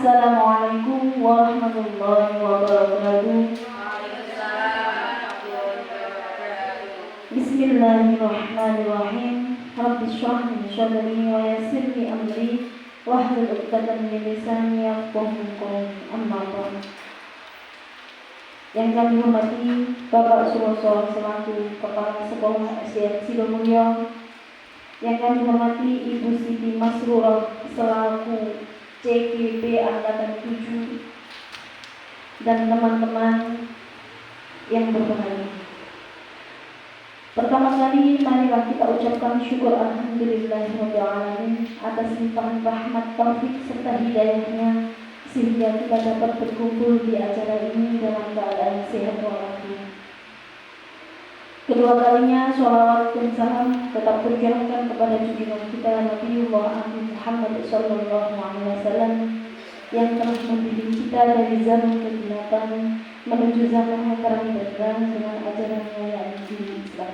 Assalamualaikum warahmatullahi wabarakatuh. Bismillahirrahmanirrahim. Rabbi shrah li sadri wa yassir li amri wahlul 'uqdatam min lisani yafqahu qawli. Amma ba'd. Yang kami hormati Bapak Suroso selaku Kepala Sekolah SDN Sidomulyo, yang kami hormati Ibu Siti Masrurah selaku CGB Angkatan 7, dan teman-teman yang berbahagia. Pertama kali, marilah kita ucapkan syukur alhamdulillahirabbil alamin atas limpahan rahmat, taufik serta hidayahnya, sehingga kita dapat berkumpul di acara ini dalam keadaan sehat walafiat. Kedua kalinya, sholawat dan salam tetap tercurahkan kepada junjungan kita Nabiullah Muhammad SAW yang telah membimbing kita dari zaman kegelapan menuju zaman yang terang benderang dengan ajarannya yakni Islam.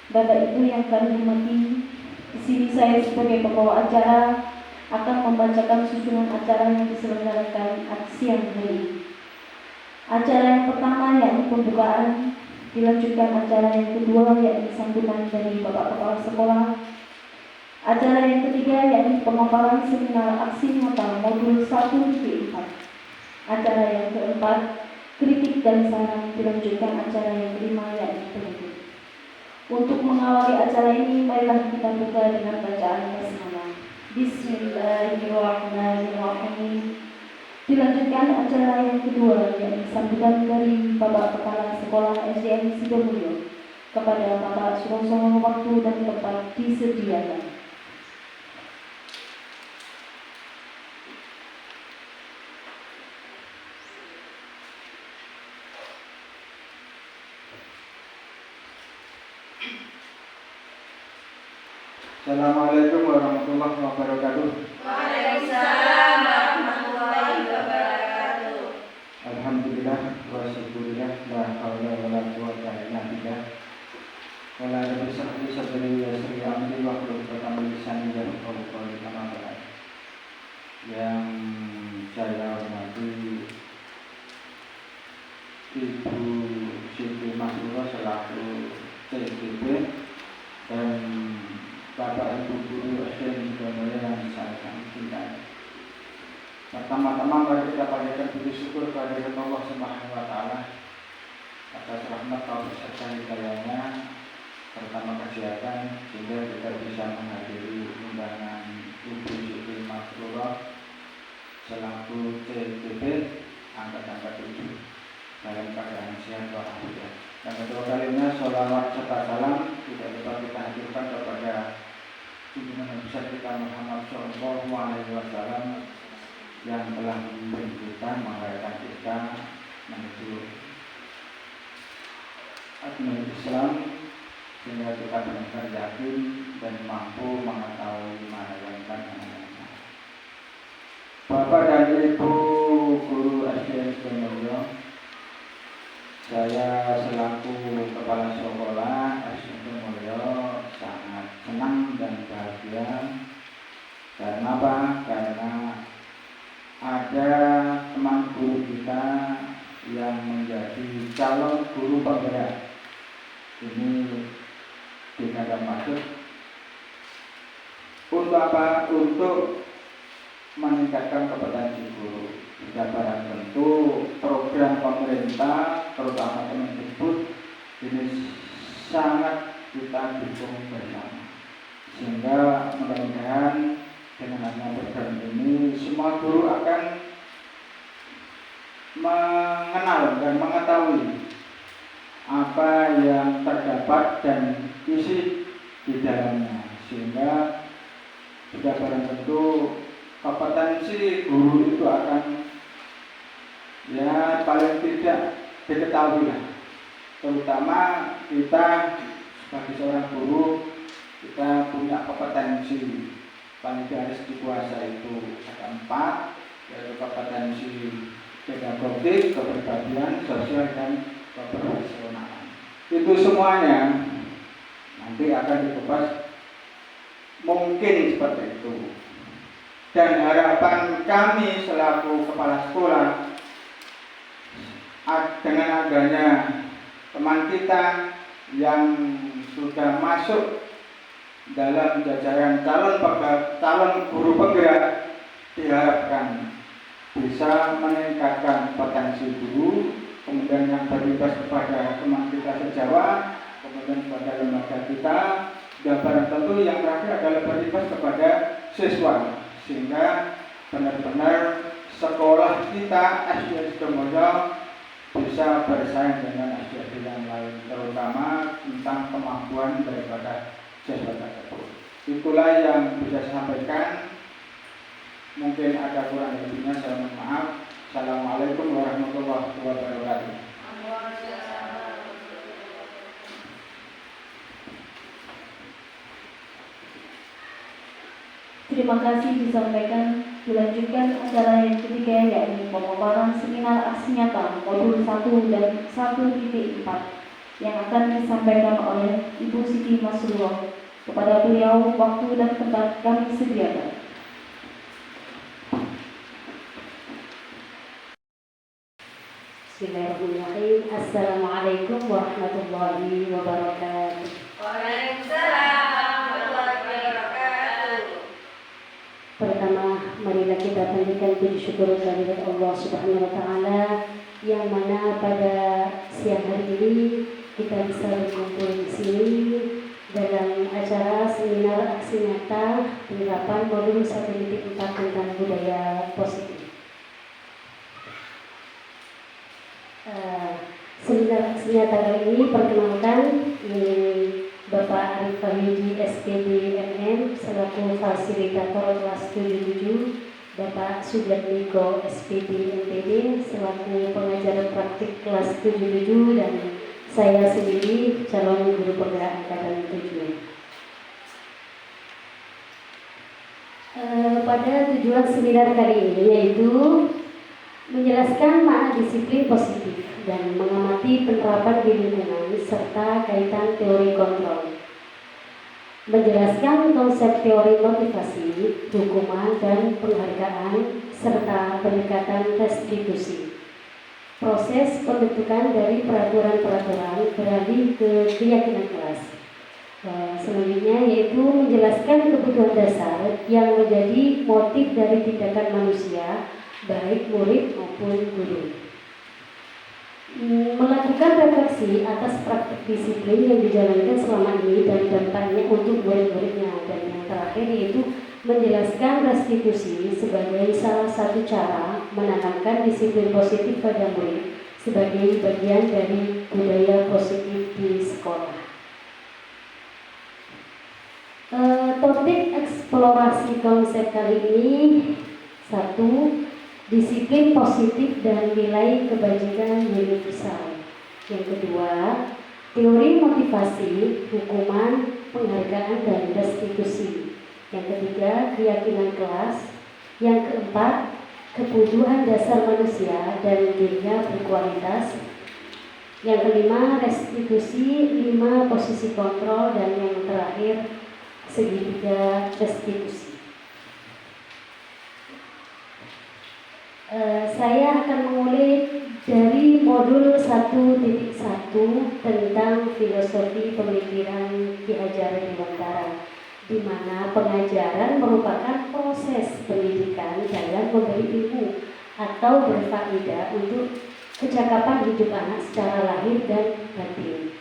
Bapak Ibu yang kami hormati, di sini saya sebagai pembawa acara akan membacakan susunan acara yang diselenggarakan siang hari. Acara yang pertama yakni pembukaan, dilanjutkan acara yang kedua yakni sambutan dari Bapak Kepala Sekolah. Acara yang ketiga yakni pemaparan seminar aksi nyata modul 1-4. Acara yang keempat kritik dan saran, dilanjutkan acara yang kelima yakni penutup. Untuk mengawali acara ini, marilah kita buka dengan bacaan basmalah. Bismillahirrahmanirrahim. Dilanjutkan acara yang kedua yakni sambutan dari Bapak Kepala Sekolah SDN Sidomulyo. Kepada Bapak Suroso, waktu dan tempat disediakan. Assalamualaikum warahmatullahi wabarakatuh. Waalaikumsalam warahmatullahi wabarakatuh. Alhamdulillah wa syukurillah, la haula wala quwwata illa billah. Wala rabbi sadri wa yassir li amri wahlul 'uqdatam min lisani yafqahu qawli. Yang saya hormati Ibu Siti Masrurah selaku CGB dan Bapak Ibu Guru SDN Sidomulyo yang saya sangat cintai. Pertama-tama mari kita panjatkan puji syukur kepada Allah Subhanahu wa taala atas rahmat taufik serta hidayahnya pertama kesehatan sehingga kita bisa menghadiri undangan Ibu Siti Masrurah selaku CGB angkatan 7 dalam keadaan sehat walafiat. Dan kedua kalinya sholawat serta salam tidak lupa kita hadirkan kepada junjungan besar kita Muhammad SAW yang telah membimbing kita, mengarahkan kita menuju agama Islam sehingga kita benar-benar yakin dan mampu mengetahui mana yang benar dan mana yang salah. Bapak dan Ibu Guru SDN Sidomulyo, saya selaku Kepala Sekolah SDN Sidomulyo sangat senang dan bahagia. Karena apa? Karena ada teman guru kita yang menjadi calon guru penggerak. Ini dikatakan maksud untuk apa? Untuk meningkatkan kompetensi guru. Jika barang tentu program pemerintah terutama Kemendikbud ini sangat kita dukung bersama, sehingga mudah-mudahan dengan adanya program ini semua guru akan mengenal dan mengetahui apa yang terdapat dan isi di dalamnya, sehingga sudah barang tentu kompetensi guru itu akan ya paling tidak diketahui lah. Terutama kita sebagai seorang guru, kita punya kompetensi paling harus dikuasai itu ada 4, yaitu kompetensi pedagogik, kepribadian, sosial, dan keprofesionalan. Itu semuanya nanti akan dikupas mungkin seperti itu. Dan harapan kami selaku kepala sekolah dengan adanya teman kita yang sudah masuk dalam jajaran calon guru penggerak, diharapkan bisa meningkatkan potensi guru, kemudian yang berimbas kepada teman kita sejawat, kemudian kepada lembaga kita, dan barang tentu yang terakhir adalah berimbas kepada siswa, sehingga benar-benar sekolah kita SD Sidomulyo bisa bersaing dengan SD yang lain, terutama tentang kemampuan daripada siswa tersebut. Itulah yang bisa saya sampaikan. Mungkin ada kurang lebihnya, saya mohon maaf. Assalamualaikum warahmatullahi wabarakatuh. Terima kasih disampaikan. Dilanjutkan acara yang ketiga, yakni pemaparan seminar aksi nyata modul 1 dan 1.4 yang akan disampaikan oleh Ibu Siti Masrurah. Kepada beliau, waktu dan tempat kami sediakan. Bismillahirrahmanirrahim. Assalamualaikum warahmatullahi wabarakatuh. Waalaikumsalam warahmatullahi wabarakatuh. Pertama, marilah kita panjatkan puji syukur kehadirat Allah Subhanahu wa taala yang mana pada siang hari ini kita bisa berkumpul di sini dalam acara seminar aksi nyata penerapan modul 1.4 tentang budaya positif. Seminar aksi nyata kali ini perkenalkan Bapak Arif Fahidi SPD MM selaku fasilitator kelas 77, Bapak Sudarmiko SPD MPD selaku pengajar praktik kelas 77, dan saya sendiri calon guru penggerak angkatan 7. Pada tujuan seminar kali ini yaitu menjelaskan makna disiplin positif dan mengamati penerapan di lingkungan serta kaitan teori kontrol. Menjelaskan konsep teori motivasi, hukuman dan penghargaan serta pendekatan restitusi. Proses pembentukan dari peraturan-peraturan beralih ke keyakinan kelas. Selanjutnya yaitu menjelaskan kebutuhan dasar yang menjadi motif dari tindakan manusia, baik murid maupun guru. Melakukan refleksi atas praktik disiplin yang dijalankan selama ini dan dampaknya untuk murid-muridnya. Dan yang terakhir yaitu menjelaskan restitusi sebagai salah satu cara menanamkan disiplin positif pada murid sebagai bagian dari budaya positif di sekolah. Topik eksplorasi konsep kali ini: 1. Disiplin positif dan nilai kebajikan universal. Yang kedua, teori motivasi, hukuman, penghargaan dan restitusi. Yang ketiga, keyakinan kelas. Yang keempat, kebutuhan dasar manusia dan dirinya berkualitas. Yang kelima, restitusi, 5 posisi kontrol, dan yang terakhir, segitiga restitusi. Saya akan mengulik dari modul 1.1 tentang filosofi pemikiran Ki Hajar Dewantara, di mana pengajaran merupakan proses pendidikan dalam memberi ilmu atau berfaedah untuk kecakapan hidup anak secara lahir dan batin.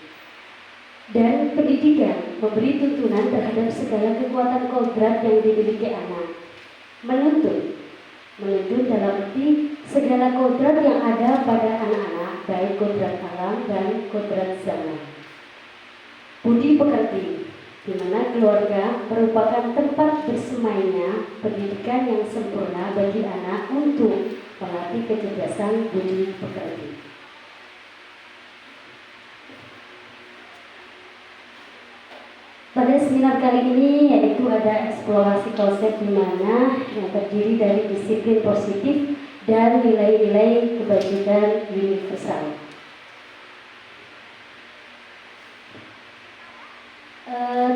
Dan pendidikan memberi tuntunan terhadap segala kekuatan kodrat yang dimiliki anak. Menuntun dalam arti segala kodrat yang ada pada anak-anak, baik kodrat alam dan kodrat zaman. Budi pekerti, di mana keluarga merupakan tempat bersemainya pendidikan yang sempurna bagi anak untuk melatih kecerdasan budi pekerti. Pada seminar kali ini yaitu ada eksplorasi konsep di mana yang terdiri dari disiplin positif dan nilai-nilai kebajikan universal.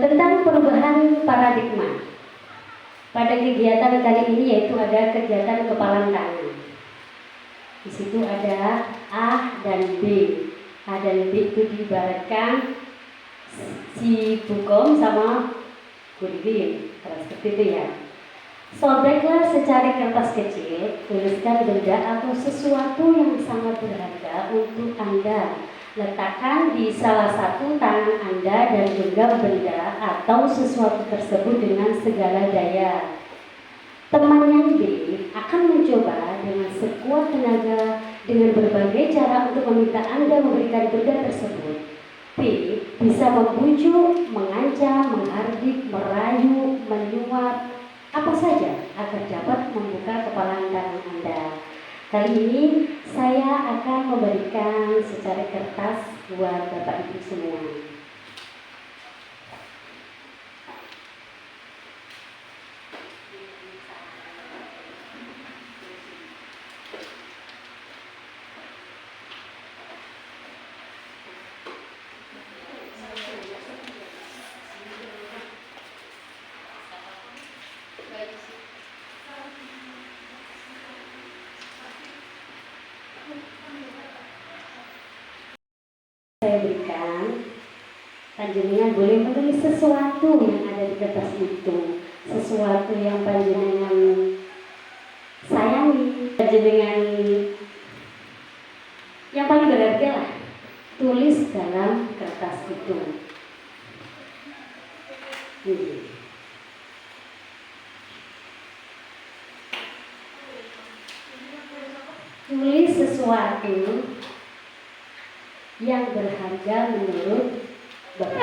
Tentang perubahan paradigma. Pada kegiatan kali ini yaitu ada kegiatan kepalan tangan. Di situ ada A dan B. A dan B itu diibaratkan si Bukom sama Guribin, seperti itu ya. Sobeklah secari kertas kecil, tuliskan benda atau sesuatu yang sangat berharga untuk Anda. Letakkan di salah satu tangan Anda dan genggam benda atau sesuatu tersebut dengan segala daya. Teman yang B akan mencoba dengan sekuat tenaga dengan berbagai cara untuk meminta Anda memberikan benda tersebut. B bisa membujuk, mengancam, menghardik, merayu, menyuap, apa saja agar dapat membuka kepalan tangan Anda. Kali ini saya akan memberikan secari kertas buat Bapak Ibu semua. Saya berikan, panjenengan boleh menulis sesuatu yang ada di kertas itu, sesuatu yang panjenengan sayangi, panjenengan yang paling berharga lah, tulis dalam kertas itu. Tulis sesuatu yang berharga menurut Bapak.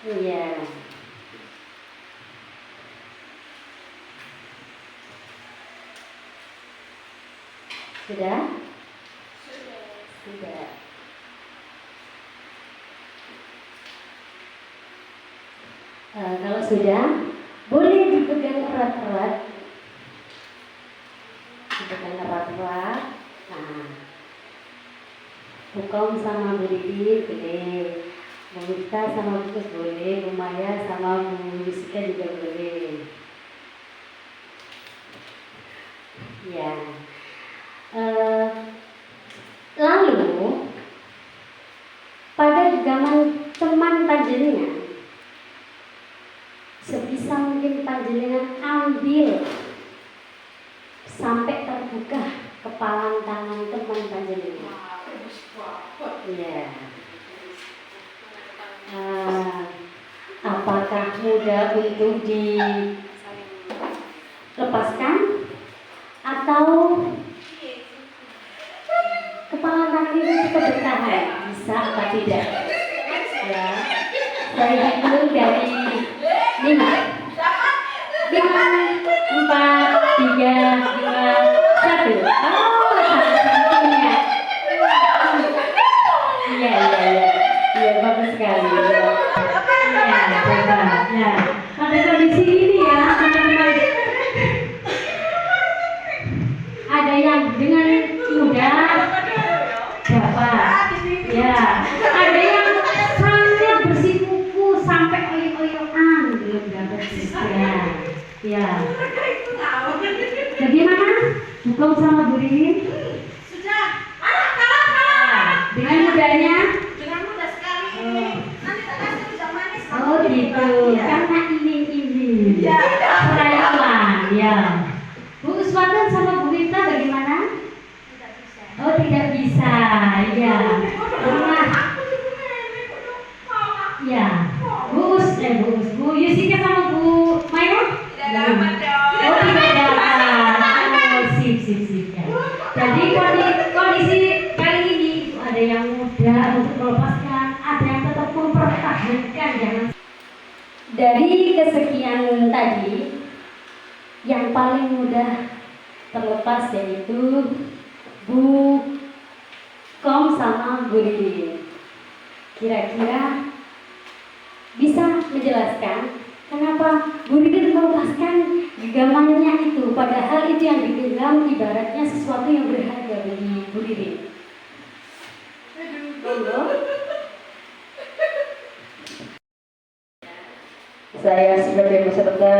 Iya. Sudah? Sudah. Kalau sudah, boleh dipegang erat-erat. Dipegang erat-erat. Nah, Bukom sama Bu Didi boleh, Bu Wita sama Bu Kus boleh, Bu Maya sama Bu Yusika juga boleh. Ya. Lalu pada genggaman teman panjenengan, sebisa mungkin panjenengan ambil sampai terbuka kepalan tangan teman panjenengan. Ya. Apakah mudah untuk dilepaskan atau kepala tangan itu tetap bertahan? Bisa atau tidak? Ya. Saya hitung dari 5, 4, 3, 2, 1. Satunya. Iya, bagus sekali. Ya, coba. Ya, pada kondisi ini ya, teman-teman. Ada yang dengan mudah dapat. Ya, ada yang sangat bersikuku sampai oyo-oyoan belum dapat juga. Ya. Bagaimana? Bukom sama Bu Rini? Sudah. Kalah. Dengan mudahnya? Dengan mudah sekali. Nanti tekasnya bisa manis. Oh gitu. Karena ini. Ya. Perayaan. Ya. Bu Uswatan sama Bu Wita bagaimana? Tidak bisa. Oh tidak bisa. Ya. Ya. Bu Yusika sama Bu Maya? Tidak dapat dong. Oh tidak dapat. Oh sip ya. Jadi kondisi kali ini ada yang mudah untuk melepaskan, ada yang tetap mempertahankan. Jangan. Dari kesekian tadi, yang paling mudah terlepas yaitu Bu Kom sama Bu Didi. Kira-kira bisa menjelaskan kenapa Bu Didi melepaskan genggamannya itu, padahal itu yang digenggam ibaratnya sesuatu yang berharga bagi Bu Didi. Saya sebagai peserta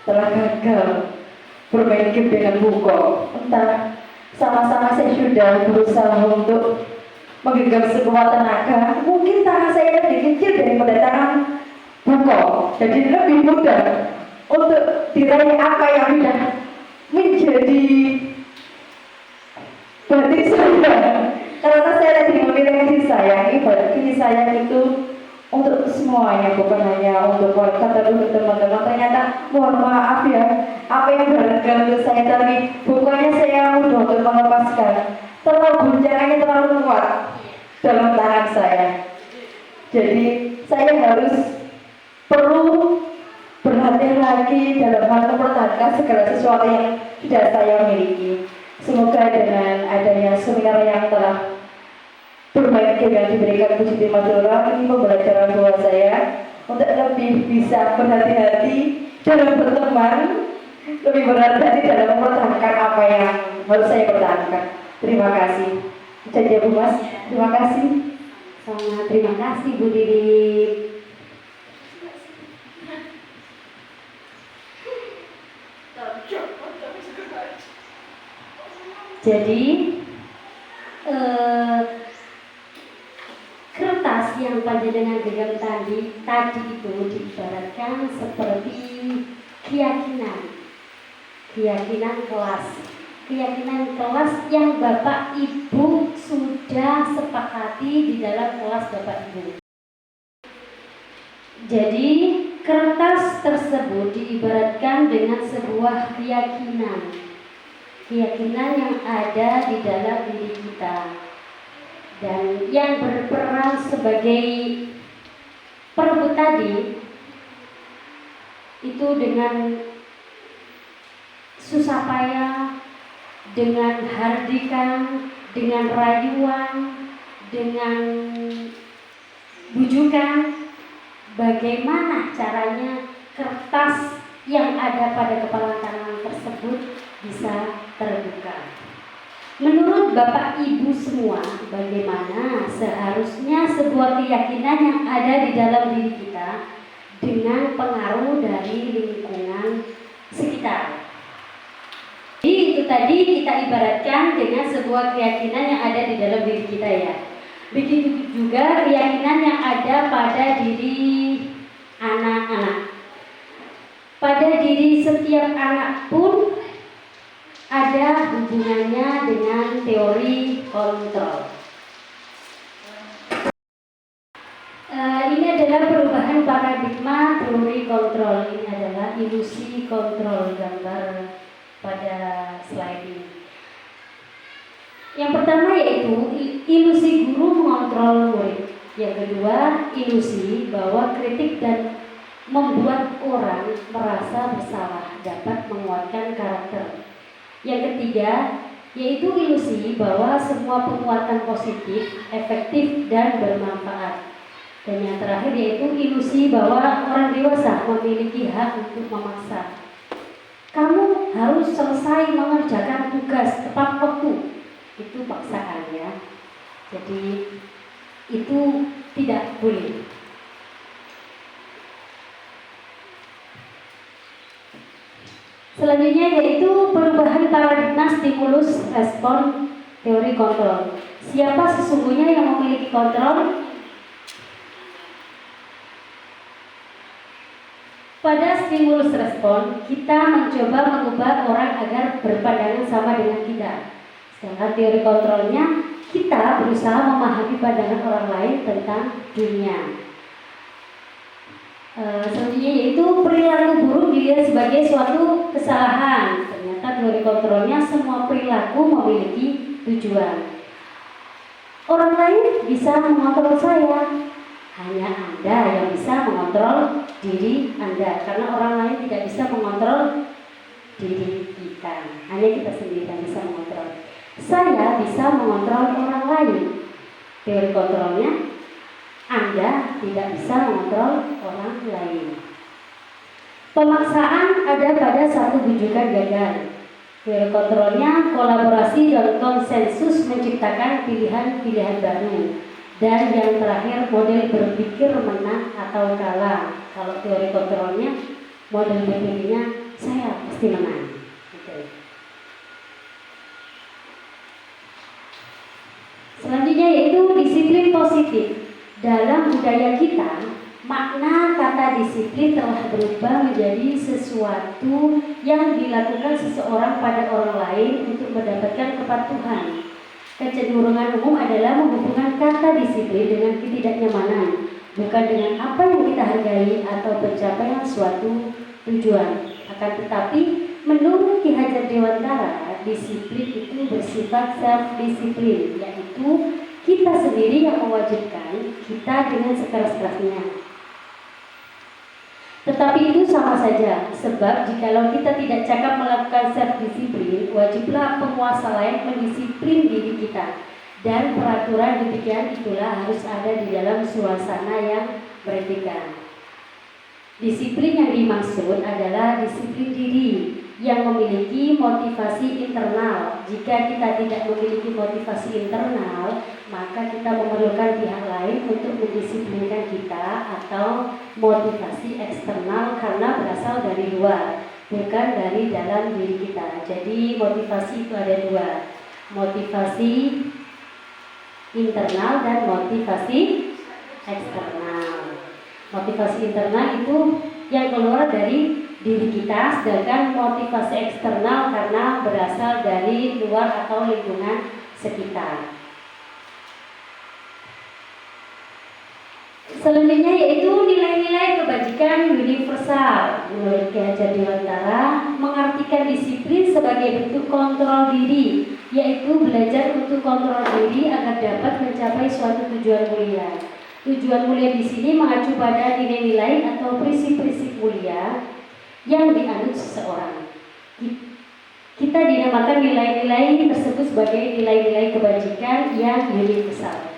telah gagal bermain game dengan buko. Entah sama-sama saya sudah berusaha untuk menggenggam sekuat tenaga. Mungkin tangan saya lebih kecil daripada tangan buko, jadi lebih mudah untuk diraih apa yang sudah menjadi batin saya. Karena saya tadi memilih kasih sayang, ibarat kasih sayang itu untuk semuanya, bukan hanya untuk keluarga tapi untuk teman-teman. Ternyata mohon maaf ya, apa yang berharga untuk saya tadi bukannya saya mudah untuk melepaskan, terlalu guncangannya terlalu kuat dalam tangan saya. Jadi saya harus perlu berhati-hati dalam hal mempertahankan segala sesuatu yang sudah saya miliki. Semoga dengan adanya seminar yang telah bermain game yang diberikan Bu Siti Madura ini pembelajaran buat saya untuk lebih bisa berhati-hati dalam berteman, lebih berhati-hati dalam mempertahankan apa yang harus saya pertahankan. Terima kasih. Jadi Bu Mas, terima kasih. Sangat terima kasih Bu Didi. Jadi kertas yang panjenengan genggam tadi itu diibaratkan seperti keyakinan kelas yang Bapak Ibu sudah sepakati di dalam kelas Bapak Ibu. Jadi kertas tersebut diibaratkan dengan sebuah keyakinan yang ada di dalam diri kita dan yang berperan sebagai perebut tadi itu dengan susah payah, dengan hardikan, dengan rayuan, dengan bujukan, bagaimana caranya kertas yang ada pada kepala tangan tersebut bisa terbuka. Menurut Bapak Ibu semua, bagaimana seharusnya sebuah keyakinan yang ada di dalam diri kita dengan pengaruh dari lingkungan sekitar. Jadi itu tadi kita ibaratkan dengan sebuah keyakinan yang ada di dalam diri kita ya. Begitu juga keyakinan yang ada pada diri anak-anak. Pada diri setiap anak pun ada hubungannya dengan teori kontrol. Ini adalah perubahan paradigma teori kontrol. Ini adalah ilusi kontrol, gambar pada slide ini. Yang pertama yaitu ilusi guru mengontrol murid. Yang kedua, ilusi bahwa kritik dan membuat orang merasa bersalah dapat menguatkan karakter. Yang ketiga, yaitu ilusi bahwa semua penguatan positif, efektif, dan bermanfaat. Dan yang terakhir yaitu ilusi bahwa orang dewasa memiliki hak untuk memaksa. Kamu harus selesai mengerjakan tugas tepat waktu. Itu paksaan ya. Jadi itu tidak boleh. Selanjutnya yaitu perubahan paradigma stimulus respon teori kontrol. Siapa sesungguhnya yang memiliki kontrol? Pada stimulus respon, kita mencoba mengubah orang agar berpandangan sama dengan kita. Sedangkan teori kontrolnya, kita berusaha memahami pandangan orang lain tentang dunia. Selanjutnya yaitu perilaku buruk dilihat sebagai suatu kesalahan. Ternyata teori kontrolnya semua perilaku memiliki tujuan. Orang lain bisa mengontrol saya, hanya Anda yang bisa mengontrol diri Anda, karena orang lain tidak bisa mengontrol diri kita. Hanya kita sendiri yang bisa mengontrol. Saya bisa mengontrol orang lain. Teori kontrolnya, Anda tidak bisa mengontrol orang lain. Pemaksaan ada pada satu bujukan gagal. Teori kontrolnya kolaborasi dan konsensus menciptakan pilihan-pilihan baru. Dan yang terakhir model berpikir menang atau kalah. Kalau teori kontrolnya, model berpikirnya saya pasti menang. Gitu. Selanjutnya yaitu disiplin positif. Dalam budaya kita, makna kata disiplin telah berubah menjadi sesuatu yang dilakukan seseorang pada orang lain untuk mendapatkan kepatuhan. Kecenderungan umum adalah menghubungkan kata disiplin dengan ketidaknyamanan, bukan dengan apa yang kita hargai atau pencapaian suatu tujuan. Akan tetapi, menurut Ki Hajar Dewantara, disiplin itu bersifat self-disiplin, yaitu kita sendiri yang mewajibkan kita dengan sekeras-kerasnya. Tetapi itu sama saja, sebab jikalau kita tidak cakap melakukan self-disiplin, wajiblah penguasa lain mendisiplin diri kita. Dan peraturan demikian itulah harus ada di dalam suasana yang beretika. Disiplin yang dimaksud adalah disiplin diri yang memiliki motivasi internal. Jika kita tidak memiliki motivasi internal, maka kita memerlukan pihak lain untuk mendisiplinkan kita, atau motivasi eksternal karena berasal dari luar, bukan dari dalam diri kita. Jadi motivasi itu ada dua, motivasi internal dan motivasi eksternal. Motivasi internal itu yang keluar dari diri kita, sedangkan motivasi eksternal karena berasal dari luar atau lingkungan sekitar. Selanjutnya yaitu nilai-nilai kebajikan universal. Menurut Ki Hajar Dewantara, mengartikan disiplin sebagai bentuk kontrol diri, yaitu belajar untuk kontrol diri agar dapat mencapai suatu tujuan mulia. Tujuan mulia di sini mengacu pada nilai-nilai atau prinsip-prinsip mulia yang dianut seseorang. Kita dinamakan nilai-nilai tersebut sebagai nilai-nilai kebajikan yang universal.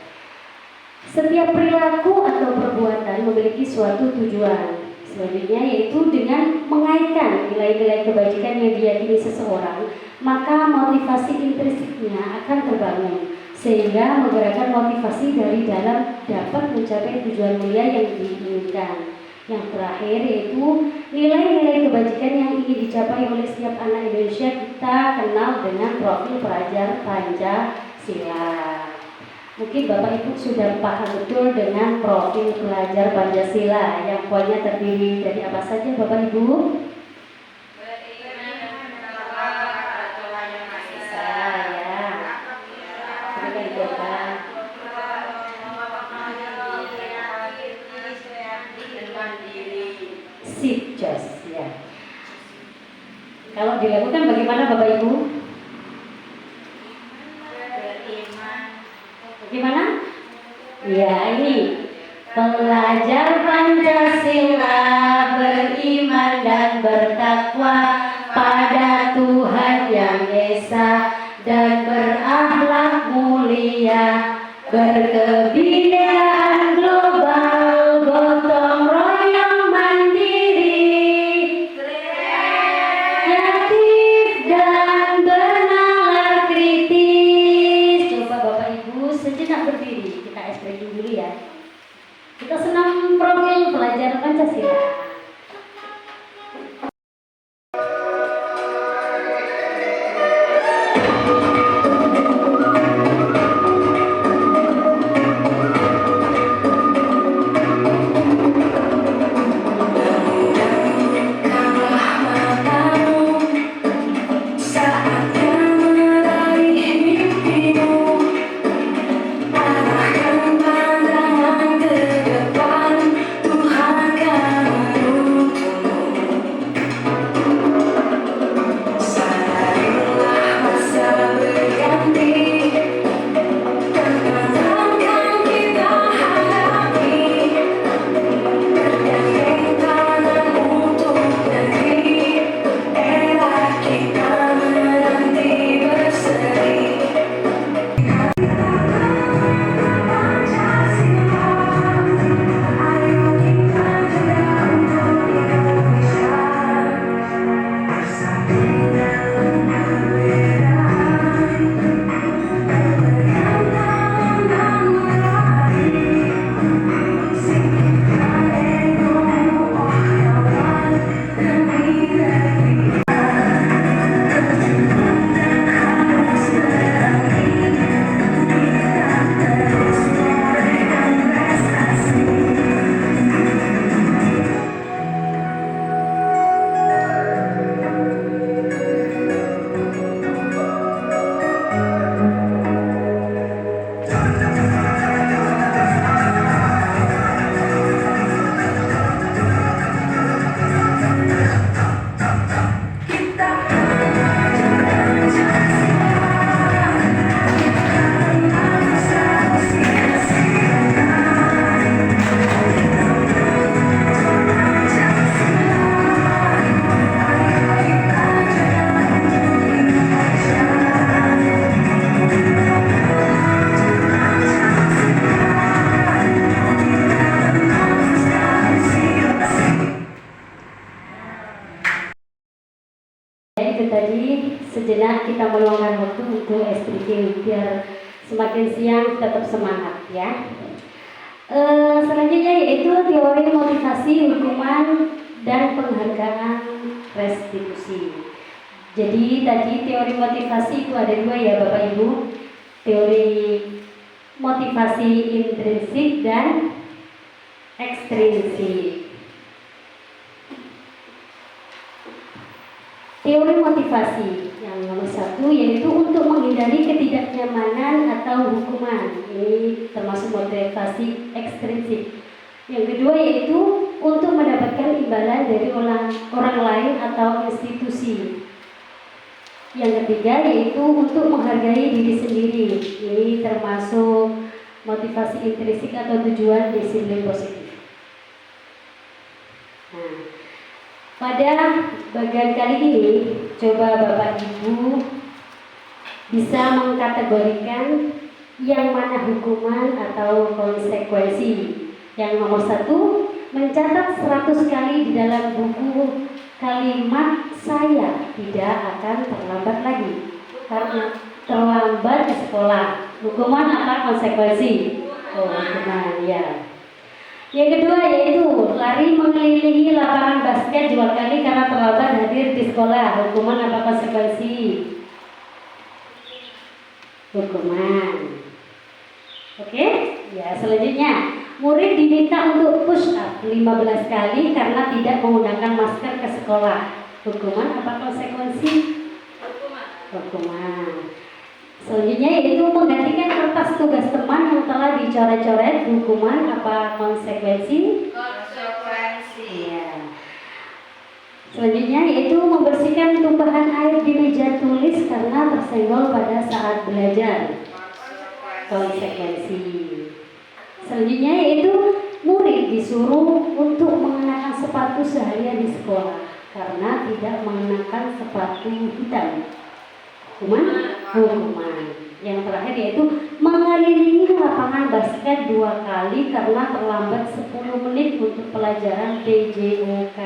Setiap perilaku atau perbuatan memiliki suatu tujuan. Selanjutnya yaitu dengan mengaitkan nilai-nilai kebajikan yang diyakini seseorang, maka motivasi intrinsiknya akan terbangun, sehingga menggerakkan motivasi dari dalam dapat mencapai tujuan mulia yang diinginkan. Yang terakhir yaitu nilai-nilai kebajikan yang ingin dicapai oleh setiap anak Indonesia kita kenal dengan profil pelajar Pancasila. Mungkin Bapak Ibu sudah paham betul dengan profil pelajar Pancasila yang poinnya terdiri dari apa saja Bapak Ibu? Sipjos, ya. Kalau dilakukan bagaimana Bapak Ibu? Bagaimana? Ya, ini belajar Pancasila, beriman dan bertakwa pada Tuhan Yang Esa, dan berakhlak mulia, berkebudayaan global, gotong royong mandiri, kreatif dan bernalar kritis. Coba Bapak Ibu sejenak berdiri, kita explain dulu ya. Kita senang profil pelajar Pancasila. Arahkan pandangan ke depan, Tuhan kan itu tadi sejenak kita meluangkan waktu untuk SPK biar semakin siang tetap semangat ya. Selanjutnya yaitu teori motivasi, hukuman, dan penghargaan restitusi. Jadi tadi teori motivasi itu ada dua ya Bapak Ibu. Teori motivasi intrinsik dan ekstrinsik. Teori motivasi yang nomor satu yaitu untuk menghindari ketidaknyamanan atau hukuman. Ini termasuk motivasi ekstrinsik. Yang kedua yaitu untuk mendapatkan imbalan dari orang lain atau institusi. Yang ketiga yaitu untuk menghargai diri sendiri. Ini termasuk motivasi intrinsik atau tujuan disiplin positif. Nah, pada bagian kali ini, coba Bapak Ibu bisa mengkategorikan yang mana hukuman atau konsekuensi. Yang nomor satu, mencatat 100 kali di dalam buku kalimat saya tidak akan terlambat lagi. Karena terlambat ke sekolah. Hukuman apa konsekuensi? Oh, hukuman ya. Yang kedua yaitu lari mengelilingi lapangan basket 2 kali karena terlambat hadir di sekolah. Hukuman apa konsekuensi? Hukuman. Oke? Ya, selanjutnya murid diminta untuk push up 15 kali karena tidak menggunakan masker ke sekolah. Hukuman apa konsekuensi? Hukuman. Selanjutnya yaitu menggantikan kertas tugas teman yang telah dicoret-coret. Hukuman apa konsekuensi? Konsekuensi. Ya. Selanjutnya yaitu membersihkan tumpahan air di meja tulis karena tersenggol pada saat belajar. Konsekuensi. Selanjutnya yaitu murid disuruh untuk mengenakan sepatu seharian di sekolah karena tidak mengenakan sepatu hitam. Hukuman. Yang terakhir yaitu mengelilingi lapangan basket 2 kali karena terlambat 10 menit untuk pelajaran PJOK.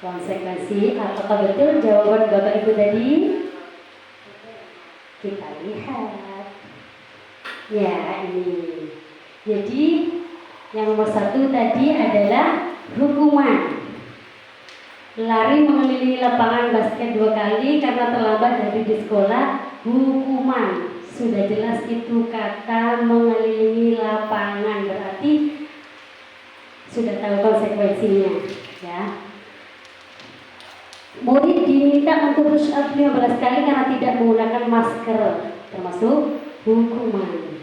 Konsekuensi. Apakah betul jawaban Bapak Ibu tadi? Kita lihat. Ya, ini. Jadi yang nomor satu tadi adalah hukuman. Lari mengelilingi lapangan basket 2 kali karena terlambat hadir di sekolah. Hukuman. Sudah jelas itu kata mengelilingi lapangan, berarti sudah tahu konsekuensinya ya. Murid diminta untuk push up 15 kali karena tidak menggunakan masker, termasuk hukuman.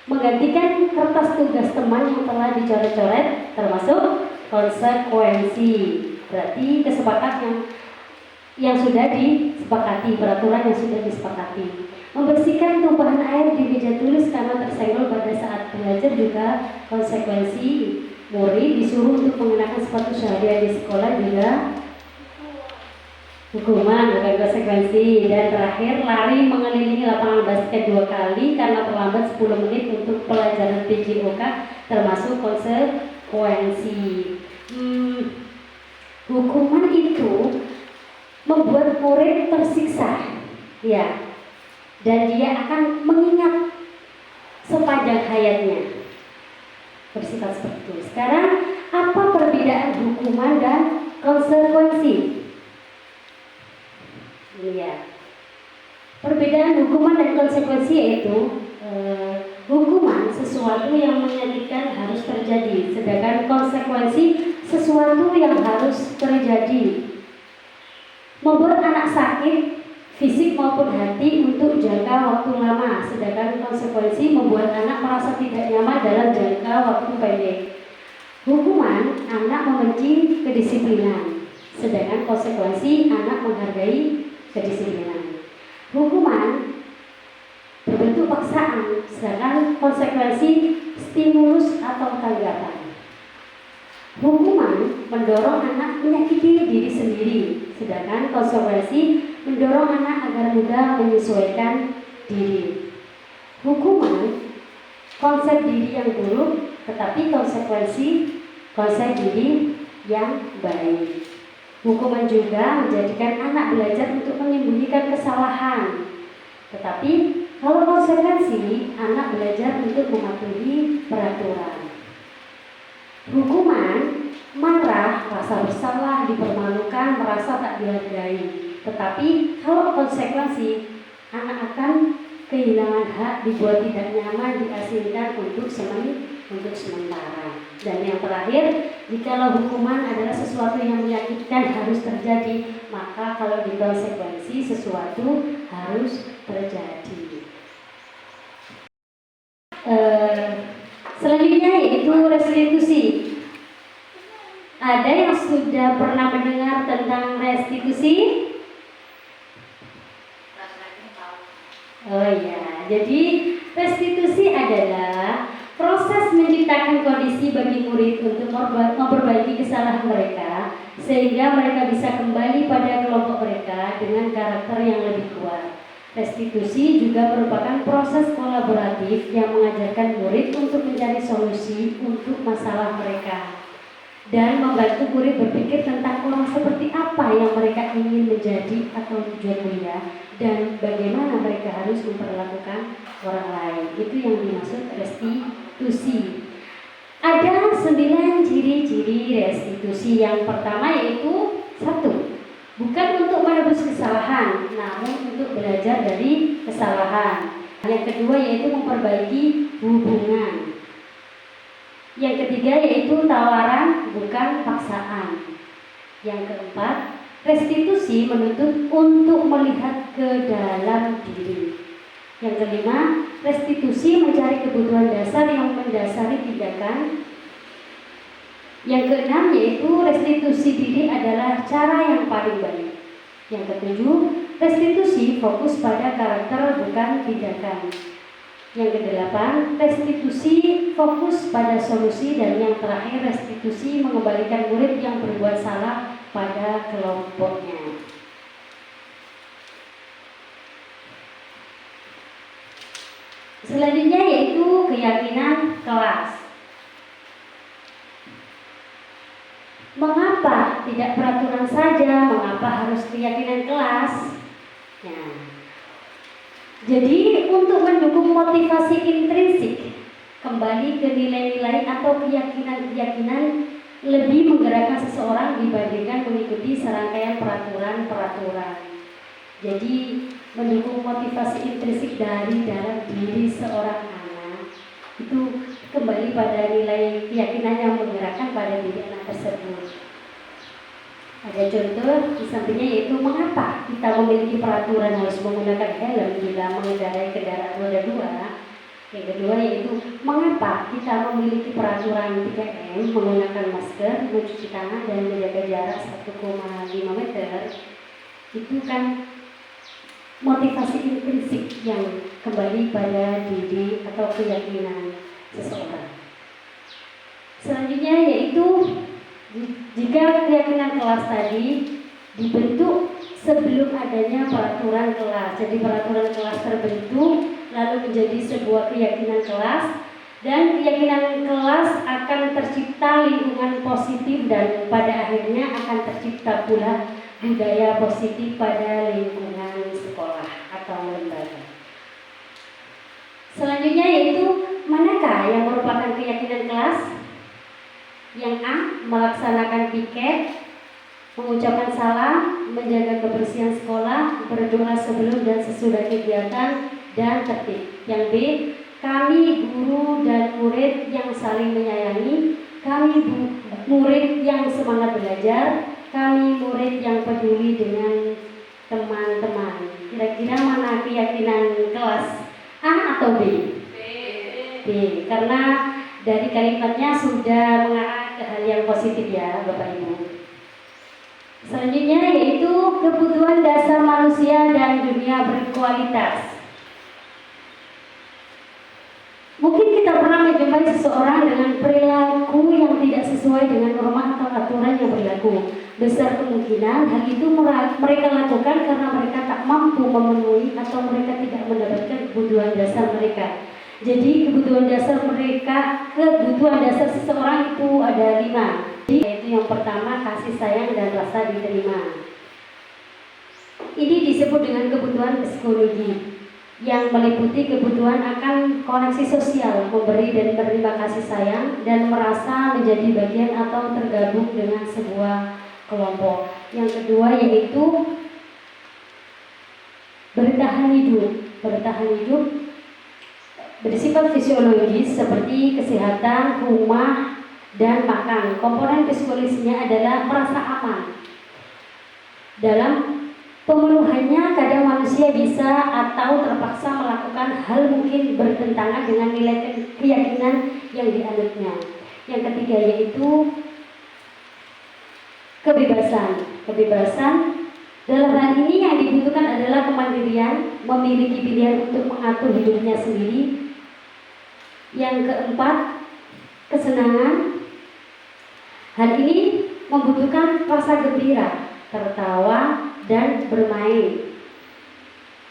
Menggantikan kertas tugas teman yang telah dicoret-coret, termasuk konsekuensi. Berarti kesepakatan yang sudah disepakati, peraturan yang sudah disepakati. Membersihkan tumpahan air di meja tulis karena tersenggol pada saat belajar juga konsekuensi. Murid disuruh untuk mengenakan sepatu seharian di sekolah juga hukuman, bukan konsekuensi. Dan terakhir, lari mengelilingi lapangan basket 2 kali karena terlambat 10 menit untuk pelajaran PJOK, termasuk konsekuensi. Hukuman itu membuat murid tersiksa, ya, dan dia akan mengingat sepanjang hayatnya. Bersifat seperti itu. Sekarang, apa perbedaan hukuman dan konsekuensi? Iya. Perbedaan hukuman dan konsekuensi yaitu hukuman sesuatu yang menyakitkan harus terjadi, sedangkan konsekuensi sesuatu yang harus terjadi. Membuat anak sakit fisik maupun hati untuk jangka waktu lama, sedangkan konsekuensi membuat anak merasa tidak nyaman dalam jangka waktu pendek. Hukuman anak membenci kedisiplinan, sedangkan konsekuensi anak menghargai kedisiplinan. Hukuman berbentuk paksaan, sedangkan konsekuensi stimulus atau tanggapan. Hukuman mendorong anak menyakiti diri sendiri, sedangkan konsekuensi mendorong anak agar mudah menyesuaikan diri. Hukuman konsep diri yang buruk, tetapi konsekuensi konsep diri yang baik. Hukuman juga menjadikan anak belajar untuk menyembunyikan kesalahan. Tetapi kalau konsekuensi, anak belajar untuk mematuhi peraturan. Hukuman, marah, rasa bersalah, dipermalukan, merasa tak dihargai. Tetapi kalau konsekuensi, anak akan kehilangan hak, dibuat tidak nyaman, diasingkan untuk sementara. Dan yang terakhir, jikalau hukuman adalah sesuatu yang menyakitkan harus terjadi, maka kalau dikonsekuensi sesuatu harus terjadi. Selanjutnya yaitu restitusi. Ada yang sudah pernah mendengar tentang restitusi? Oh iya, jadi restitusi adalah proses menciptakan kondisi bagi murid untuk memperbaiki kesalahan mereka sehingga mereka bisa kembali pada kelompok mereka dengan karakter yang lebih kuat. Restitusi juga merupakan proses kolaboratif yang mengajarkan murid untuk mencari solusi untuk masalah mereka dan membantu murid berpikir tentang orang seperti apa yang mereka ingin menjadi atau tujuan kuliah dan bagaimana mereka harus memperlakukan orang lain. Itu yang dimaksud restitusi. Ada 9 ciri-ciri restitusi. Yang pertama yaitu 1. Bukan untuk menebus kesalahan, namun untuk belajar dari kesalahan. Yang kedua yaitu memperbaiki hubungan. Yang ketiga yaitu tawaran, bukan paksaan. Yang keempat, restitusi menuntut untuk melihat ke dalam diri. Yang kelima, restitusi mencari kebutuhan dasar yang mendasari tindakan. Yang keenam yaitu restitusi diri adalah cara yang paling baik. Yang ketujuh, restitusi fokus pada karakter bukan tindakan. Yang kedelapan, restitusi fokus pada solusi. Dan yang terakhir, restitusi mengembalikan murid yang berbuat salah pada kelompoknya. Selanjutnya yaitu keyakinan kelas. Mengapa tidak peraturan saja? Mengapa harus keyakinan kelas? Nah, jadi untuk mendukung motivasi intrinsik, kembali ke nilai-nilai atau keyakinan-keyakinan lebih menggerakkan seseorang dibandingkan mengikuti serangkaian peraturan-peraturan. Jadi mendukung motivasi intrinsik dari dalam diri seorang anak itu kembali pada nilai keyakinan yang menggerakkan pada diri anak tersebut. Ada contoh di sampingnya yaitu mengapa kita memiliki peraturan harus menggunakan helm bila mengendarai kendaraan roda 2. Yang kedua yaitu mengapa kita memiliki peraturan 3M menggunakan masker, mencuci tangan dan menjaga jarak 1,5 meter. Itu kan motivasi intrinsik yang kembali pada diri atau keyakinan seseorang. Selanjutnya yaitu jika keyakinan kelas tadi dibentuk sebelum adanya peraturan kelas. Jadi peraturan kelas terbentuk lalu menjadi sebuah keyakinan kelas, dan keyakinan kelas akan tercipta lingkungan positif dan pada akhirnya akan tercipta pula budaya positif pada lingkungan sekolah atau lembaga. Selanjutnya yaitu manakah yang merupakan keyakinan kelas? Yang A, melaksanakan piket, mengucapkan salam, menjaga kebersihan sekolah, berdoa sebelum dan sesudah kegiatan, dan tertib. Yang B, kami guru dan murid yang saling menyayangi, kami murid yang semangat belajar, kami murid yang peduli dengan teman-teman. Kira-kira mana keyakinan kelas? A atau B? B. Karena dari kalimatnya sudah mengarah ke hal yang positif ya Bapak Ibu. Selanjutnya yaitu kebutuhan dasar manusia dan dunia berkualitas. Mungkin kita pernah menjumpai seseorang dengan perilaku yang tidak sesuai dengan norma atau aturan yang berlaku. Besar kemungkinan hal itu mereka lakukan karena mereka tak mampu memenuhi atau mereka tidak mendapatkan kebutuhan dasar mereka. Jadi kebutuhan dasar seseorang itu ada 5. Yaitu yang pertama kasih sayang dan rasa diterima. Ini disebut dengan kebutuhan psikologi yang meliputi kebutuhan akan koneksi sosial, memberi dan menerima kasih sayang, dan merasa menjadi bagian atau tergabung dengan sebuah kelompok. Yang kedua yaitu bertahan hidup. Bertahan hidup bersifat fisiologis seperti kesehatan, rumah, dan makan. Komponen psikologisnya adalah merasa aman. Dalam pemenuhannya, kadang manusia bisa atau terpaksa melakukan hal mungkin bertentangan dengan nilai keyakinan yang dianutnya. Yang ketiga yaitu kebebasan. Kebebasan dalam hal ini yang dibutuhkan adalah kemandirian, memiliki pilihan untuk mengatur hidupnya sendiri. Yang keempat, kesenangan. Hal ini membutuhkan rasa gembira, tertawa, dan bermain.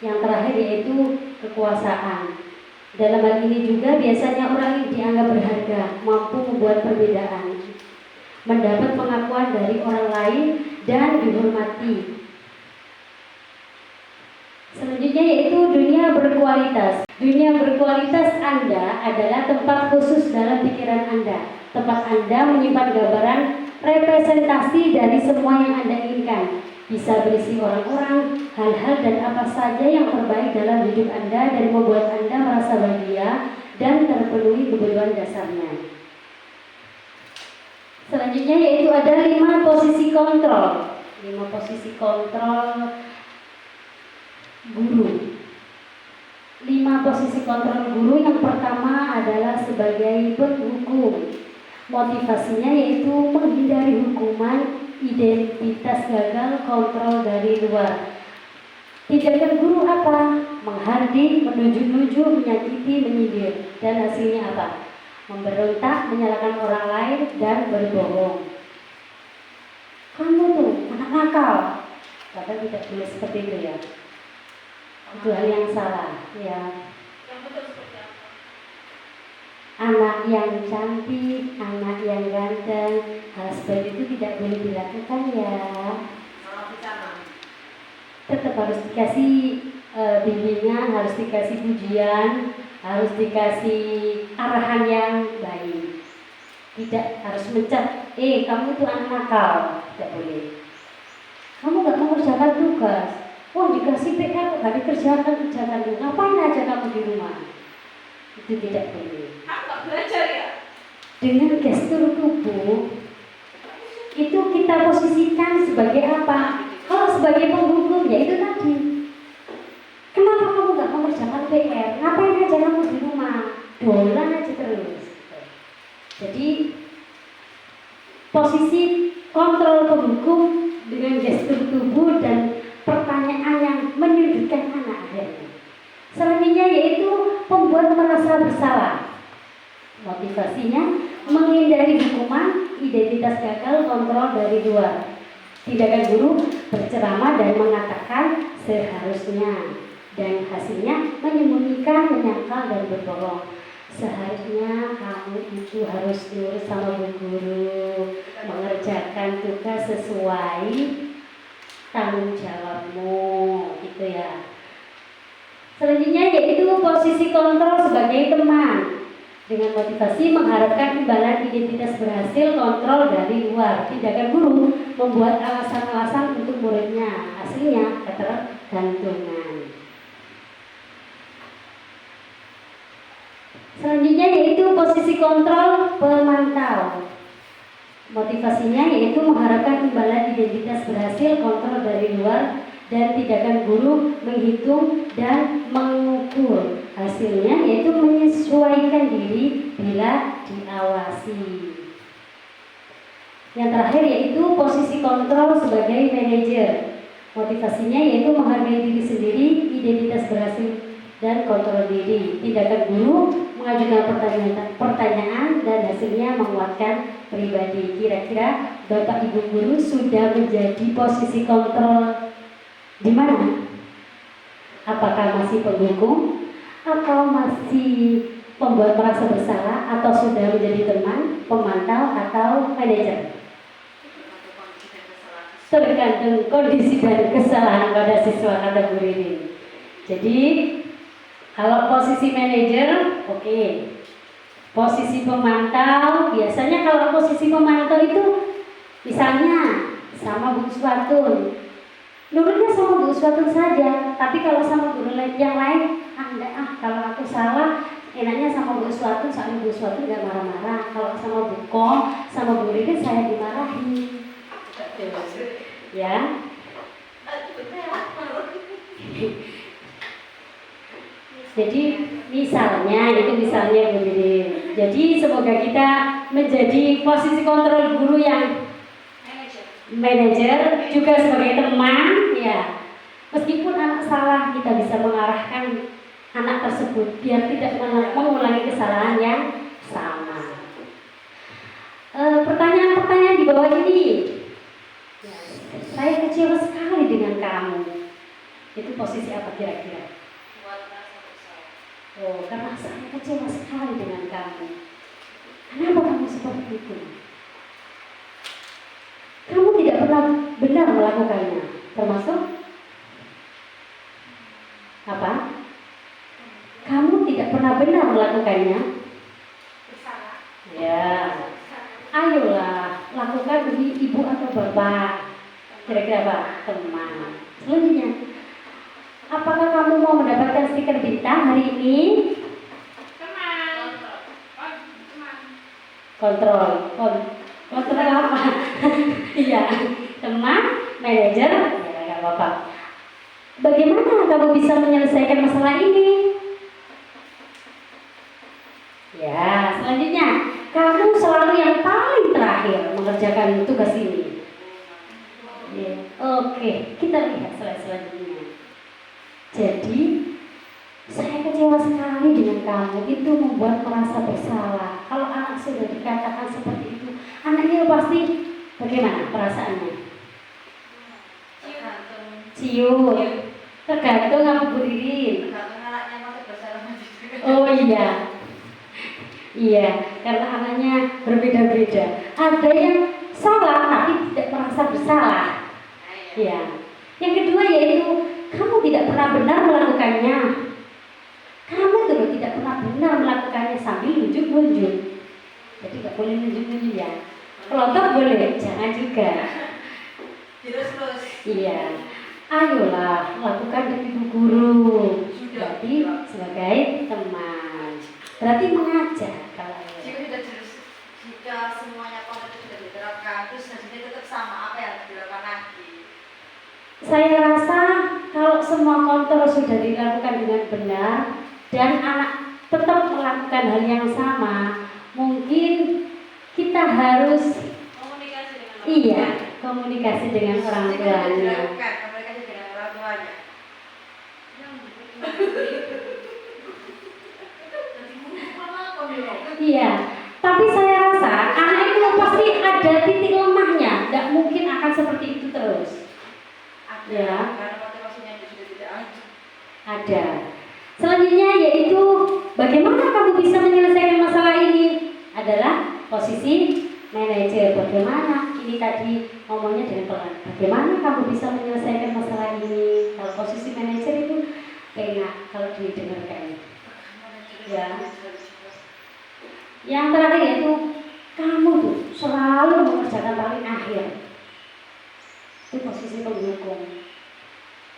Yang terakhir yaitu kekuasaan. Dalam hal ini juga biasanya orang yang dianggap berharga, mampu membuat perbedaan, mendapat pengakuan dari orang lain, dan dihormati. Selanjutnya yaitu dunia berkualitas. Dunia berkualitas Anda adalah tempat khusus dalam pikiran Anda. Tempat Anda menyimpan gambaran representasi dari semua yang Anda inginkan. Bisa berisi orang-orang, hal-hal, dan apa saja yang terbaik dalam hidup Anda dan membuat Anda merasa bahagia dan terpenuhi kebutuhan dasarnya. Selanjutnya yaitu ada 5 posisi kontrol. 5 posisi kontrol guru. 5 posisi kontrol guru. Yang pertama adalah sebagai penghukum. Motivasinya yaitu menghindari hukuman, identitas gagal, kontrol dari luar. Tindakan guru apa? Menghardik, menunjuk-nunjuk, menyakiti, menyindir. Dan hasilnya apa? Memberontak, menyalahkan orang lain, dan berbohong. Kamu tuh anak nakal. Padahal tidak boleh seperti itu ya. Itu hal yang salah ya. Yang betul seperti apa? Anak yang cantik, anak yang ganteng, hal seperti itu tidak boleh dilakukan ya. Salah bicara. Tetap harus dikasih bimbingan, harus dikasih pujian, harus dikasih arahan yang baik. Tidak harus mencap, kamu tuh anak nakal, tidak boleh. Kamu gak mengerjakan tugas, dikasih PR gak dikerjakan, kerjakan dulu. Ngapain aja kamu di rumah? Itu tidak boleh. Aku gak belajar ya? Dengan gestur tubuh itu kita posisikan sebagai apa? Kalau sebagai penghukum ya itu tadi. Kenapa kamu gak mengerjakan PR? Ngapain aja kamu di rumah? Dolan aja terus. Jadi posisi kontrol penghukum dengan gestur tubuh dan pertanyaan yang menyudutkan anak akhirnya. Selanjutnya yaitu membuat merasa bersalah. Motivasinya menghindari hukuman, identitas gagal, kontrol dari luar. Tindakan guru berceramah dan mengatakan seharusnya, dan hasilnya menyembunyikan, menyangkal, dan berbohong. Seharusnya kamu itu harus nurut sama bu guru, mengerjakan tugas sesuai tanggung jawabmu, gitu ya. Selanjutnya yaitu posisi kontrol sebagai teman. Dengan motivasi mengharapkan imbalan identitas berhasil, kontrol dari luar. Tindakan guru membuat alasan-alasan untuk muridnya. Hasilnya ketergantungan. Selanjutnya yaitu posisi kontrol pemantau. Motivasinya yaitu mengharapkan imbalan identitas berhasil, kontrol dari luar, dan tindakan guru menghitung dan mengukur. Hasilnya yaitu menyesuaikan diri bila diawasi. Yang terakhir yaitu posisi kontrol sebagai manajer. Motivasinya yaitu menghargai diri sendiri, identitas berhasil, dan kontrol diri. Tindakan guru mengajukan pertanyaan dan hasilnya menguatkan pribadi. Kira-kira Bapak Ibu guru sudah menjadi posisi kontrol di mana? Apakah masih penghukum, atau masih membuat merasa bersalah, atau sudah menjadi teman, pemantau, atau manajer? tergantung kondisi dan kesalahan pada siswa, kata Bu Ririn. Jadi kalau posisi manajer, oke. Posisi pemantau, biasanya kalau posisi pemantau itu misalnya sama Bu Uswatun, nurutnya sama Bu Uswatun saja. Tapi kalau sama guru yang lain, kalau aku salah, enaknya sama Bu Uswatun, soalnya Bu Uswatun nggak marah-marah. Kalau sama Bu Kom, sama Bu Ririn saya dimarahi. Ya. Jadi misalnya Bu Ririn. Jadi semoga kita menjadi posisi kontrol guru yang manajer juga sebagai teman, ya. Meskipun anak salah, kita bisa mengarahkan anak tersebut biar tidak mengulangi kesalahan yang sama. Pertanyaan-pertanyaan di bawah ini. Ya, saya kecewa sekali dengan kamu. Itu posisi apa kira-kira? Oh, karena saya kecewa sekali dengan kamu. Kenapa kamu seperti itu? Kamu tidak pernah benar melakukannya, termasuk apa? Kamu tidak pernah benar melakukannya. Ya, ayolah lakukan demi ibu atau bapak. Kira-kira apa? Teman. Selanjutnya, apakah kamu mau mendapatkan stiker bintang hari ini? Kontrol apa? Iya, teman, manajer, ya nggak apa-apa. Bagaimana kamu bisa menyelesaikan masalah ini? Ya, selanjutnya, kamu selalu yang paling terakhir mengerjakan tugas ini. Ya, oke, kita lihat slide selanjutnya. Jadi, saya kecewa sekali dengan kamu. Itu membuat merasa bersalah. Kalau anak sudah dikatakan seperti itu, anaknya pasti bagaimana perasaannya? Ciut. Tergantung apa Bu Ririn? Oh iya. Iya, karena anaknya berbeda-beda. Ada yang salah tapi tidak merasa bersalah. Ya. Yang kedua yaitu kamu tidak pernah benar melakukannya. Kamu tuh tidak pernah benar melakukannya sambil nunjuk-nunjuk. Jadi nggak boleh nunjuk-nunjuk ya. Pelotot boleh, jangan juga. Terus. Iya. Ayolah lakukan demi Bu Guru. Jadi sebagai teman. Berarti mengajar kalau jika semuanya konten itu sudah diterapkan, terus hasilnya tetap sama, apa yang dilakukan lagi? Saya rasa kalau semua kontrol sudah dilakukan dengan benar dan anak tetap melakukan hal yang sama, mungkin kita harus komunikasi dengan orang tuanya. Komunikasi dengan orang tuanya. Iya, tapi saya rasa anak itu pasti ada titik lemahnya, tidak mungkin akan seperti itu terus. Ya. Karena motivasinya sudah tidak Ada. Selanjutnya yaitu bagaimana kamu bisa menyelesaikan masalah ini adalah posisi manajer. Bagaimana? Ini tadi ngomongnya dengan pelan. Bagaimana kamu bisa menyelesaikan masalah ini? Kalau posisi manajer itu enak kalau didengarkan. Ya. Yang terakhir yaitu kamu tuh selalu mengerjakan paling akhir. Itu posisi pendukung.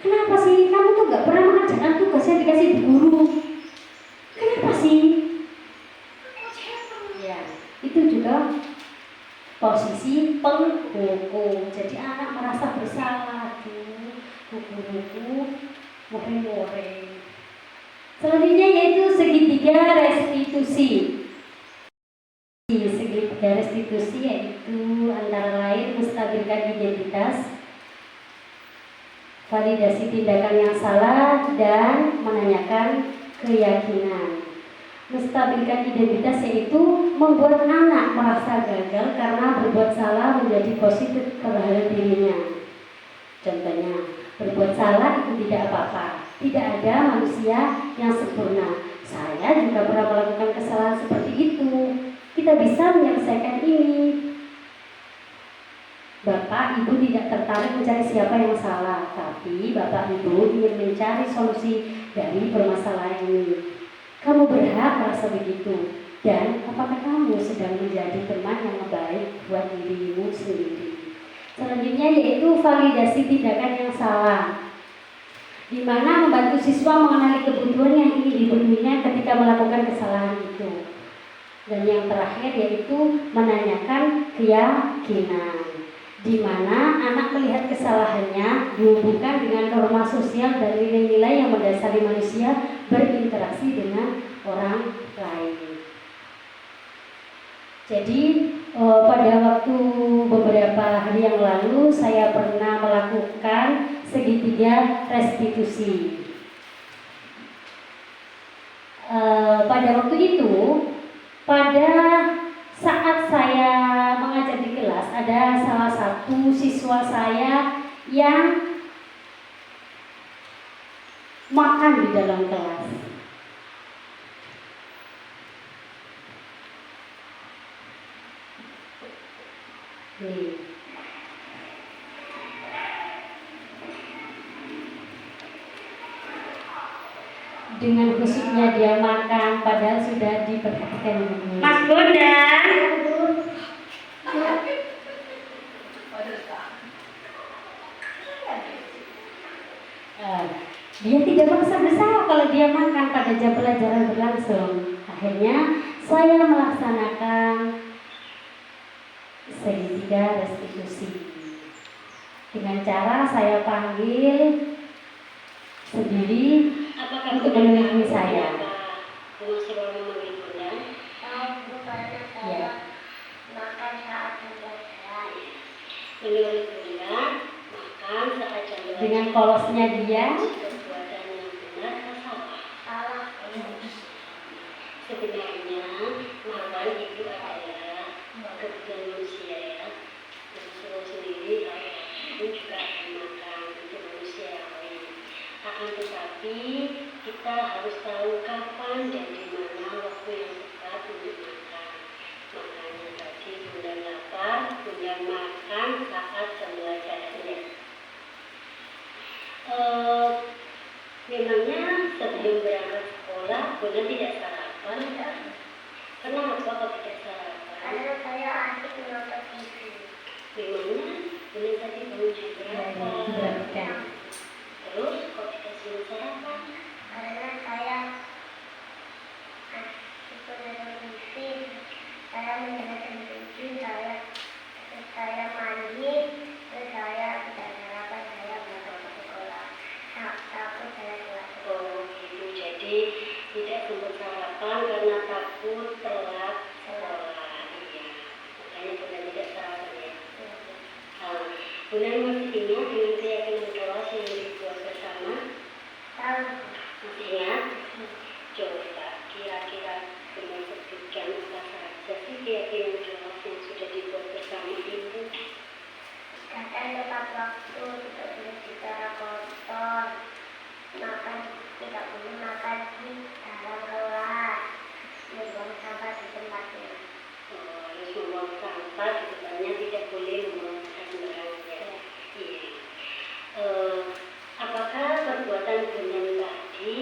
Kenapa sih kamu tuh nggak pernah mengerjakan tugas yang dikasih guru? Kenapa sih? Ya, itu juga posisi pendukung. Jadi anak merasa bersalah tuh, guruku more-more. Selanjutnya yaitu segitiga restitusi. Segitiga restitusi yaitu antara lain menstabilkan identitas, validasi tindakan yang salah, dan menanyakan keyakinan. Menstabilkan identitas yaitu membuat anak merasa gagal karena berbuat salah menjadi positif terhadap dirinya. Contohnya, berbuat salah itu tidak apa-apa. Tidak ada manusia yang sempurna. Saya juga pernah melakukan kesalahan seperti itu. Kita bisa menyelesaikan ini. Bapak Bapak Ibu tidak tertarik mencari siapa yang salah, tapi Bapak Ibu ingin mencari solusi dari permasalahan ini. Kamu berhak merasa begitu. Dan apakah kamu sedang menjadi teman yang baik buat dirimu sendiri? Selanjutnya yaitu validasi tindakan yang salah, di mana membantu siswa mengenali kebutuhan yang ingin dipenuhinya ketika melakukan kesalahan itu. Dan yang terakhir yaitu menanyakan keyakinan, di mana anak melihat kesalahannya dihubungkan dengan norma sosial dan nilai-nilai yang mendasari manusia berinteraksi dengan orang lain. Jadi pada waktu beberapa hari yang lalu saya pernah melakukan segitiga restitusi. Pada waktu itu, pada saat saya mengajar di kelas, ada salah satu siswa saya yang makan di dalam kelas. Dengan khusyuknya dia makan, padahal sudah diperhatikan dulu. Mas Bondan. Dia tidak merasa bersalah kalau dia makan pada jam pelajaran berlangsung. Akhirnya saya melaksanakan segitiga restitusi dengan cara saya panggil sendiri untuk menemui saya. Masih mau memanggil Bunda? Ya. Makan saat pembelajaran. Menurut Bunda, makan saat jam pelajaran Dengan polosnya dia, perbuatan yang benar atau salah? Salah. Sebenarnya makan itu adalah kebutuhan manusia ya. Rasulullah sendiri pun juga akan makan untuk manusia yang lain. Akan tetapi kita harus tahu kapan dan di mana waktu yang tepat untuk makan. Makanya tadi Bunda lapar, Bunda makan saat pembelajarannya. Memangnya sebelum berangkat sekolah Bunda tidak sarapan? Kenapa kok tidak sarapan? Karena saya asik menonton TV. Memangnya Bunda tadi bangun jam berapa? Terus kok dikasih sarapan? Karena saya asik menonton TV. Saya mendengarkan TV, saya mandi, terus saya tidak sarapan, saya berangkat ke sekolah. Takut saya telat. Oh gitu, jadi tidak sempat sarapan karena takut telat sekolah. Iya, makanya Bunda tidak sarapan ya. Bunda masih ingat dengan keyakinan kelas yang dibuat bersama? Tahu. Masih ingat? Coba kira-kira Bunda sebutkan apa saja sih keyakinan kelas yang sudah dibuat bersama itu? Datang tepat waktu, tidak boleh bicara kotor, makan tidak boleh makan di dalam kelas, membuang sampah di tempatnya. Harus membuang sampah di tempatnya, tidak boleh membuang sembarangan. Iya. Apakah perbuatan Bunda tadi